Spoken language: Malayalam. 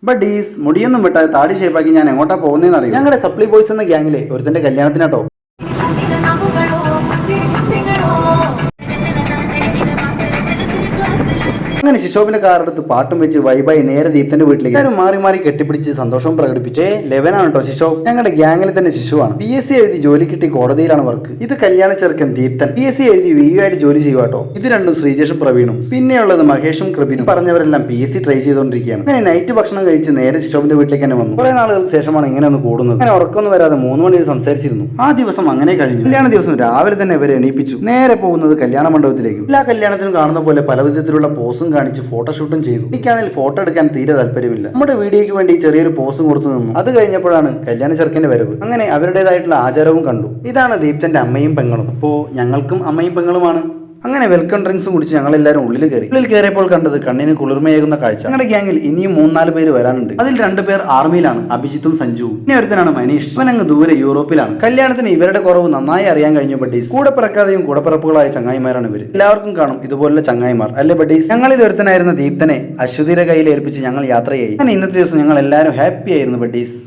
ബഡീസ് മുടിയൊന്നും വിട്ടാൽ താടി ഷേപ്പാക്കി ഞാൻ എങ്ങോട്ടാ പോകുന്നതെന്ന് അറിയാം. ഞങ്ങളുടെ സപ്ലി ബോയ്സ് എന്ന ഗ്യാങ്ങിലെ ഒരുത്തന്റെ കല്യാണത്തിനാട്ടോ. അങ്ങനെ ശിശോഭിന്റെ കാറെടുത്ത് പാട്ടും വെച്ച് വൈബായി നേരെ ദീപ്തന്റെ വീട്ടിലേക്ക് എല്ലാവരും മാറി മാറി കെട്ടിപ്പിടിച്ച് സന്തോഷവും പ്രകടിപ്പിച്ചേ. ലെവനാണ് കേട്ടോ ശിശോ. ഞങ്ങളുടെ ഗ്യാങ്ങിൽ തന്നെ ശിശുവാണ്. PSC എഴുതി ജോലി കിട്ടി കോടതിയിലാണ് വർക്ക്. ഇത് കല്യാണ ചെറുക്കൻ ദീപ്തൻ. PSC എഴുതി VU ആയിട്ട് ജോലി ചെയ്യുവാട്ടോ. ഇത് രണ്ടും ശ്രീജേഷും പ്രവീണും. പിന്നെയുള്ളത് മഹേഷും കൃപിനും. പറഞ്ഞവരെല്ലാം PSC ട്രൈ ചെയ്തുകൊണ്ടിരിക്കുകയാണ്. അങ്ങനെ നൈറ്റ് ഭക്ഷണം കഴിച്ച് നേരെ ശിശോഭിന്റെ വീട്ടിലേക്ക് തന്നെ വന്നു. കുറെ നാളുകൾക്ക് ശേഷമാണ് ഇങ്ങനെ ഒന്ന് കൂടുന്നത്. അങ്ങനെ ഉറക്കൊന്നും വരാതെ 3 മണിയിൽ സംസാരിച്ചിരുന്നു. ആ ദിവസം അങ്ങനെ കഴിഞ്ഞു. കല്യാണ ദിവസം രാവിലെ തന്നെ ഇവരെ എണീപ്പിച്ചു. നേരെ പോകുന്നത് കല്യാണ മണ്ഡപത്തിലേക്കും. എല്ലാ കല്യാണത്തിനും കാണുന്ന പോലെ പല വിധത്തിലുള്ള പോസും കാണിച്ച് ഫോട്ടോഷൂട്ടും ചെയ്തു. എനിക്കാണെങ്കിൽ ഫോട്ടോ എടുക്കാൻ തീരെ താല്പര്യമില്ല. നമ്മുടെ വീഡിയോയ്ക്ക് വേണ്ടി ചെറിയൊരു പോസും കൊടുത്തു നിന്നു. അത് കഴിഞ്ഞപ്പോഴാണ് കല്യാണ ചെറുക്കന്റെ വരവ്. അങ്ങനെ അവരുടേതായിട്ടുള്ള ആചാരവും കണ്ടു. ഇതാണ് ദീപ്തന്റെ അമ്മയും പെങ്ങളും. അപ്പോ ഞങ്ങൾക്കും അമ്മയും പെങ്ങളുമാണ്. അങ്ങനെ വെൽക്കം ഡ്രിങ്ക്സും കുടിച്ച് ഞങ്ങളെല്ലാവരും ഉള്ളിൽ കയറിയപ്പോൾ കണ്ടത് കണ്ണിന് കുളിർമയേകുന്ന കാഴ്ച. ഞങ്ങളുടെ ഗ്യാങ്ങിൽ ഇനിയും 3-4 പേര് വരാനുണ്ട്. അതിൽ 2 പേർ ആർമിയിലാണ്, അഭിജിത്തും സഞ്ജുവും. ഇനി ഒരുത്തനാണ് മനീഷ്. അവൻ അങ്ങ് ദൂരെ യൂറോപ്പിലാണ്. കല്യാണത്തിന് ഇവരുടെ കുറവ് നന്നായി അറിയാൻ കഴിഞ്ഞു ബഡീസ്. കൂടെ പിറക്കാതെയും കൂടപ്പിറപ്പുകളായ ചങ്ങായിമാരാണ് ഇവർ. എല്ലാവർക്കും കാണും ഇതുപോലുള്ള ചങ്ങായിമാർ അല്ലേ ബഡീസ്? ഞങ്ങളിൽ ഒരുത്തനായിരുന്ന ദീപ്തനെ അശ്വതിയുടെ കയ്യിൽ ഏൽപ്പിച്ച് ഞങ്ങൾ യാത്രയായി. അങ്ങനെ ഇന്നത്തെ ദിവസം ഞങ്ങൾ എല്ലാവരും ഹാപ്പി ആയിരുന്നു ബഡീസ്.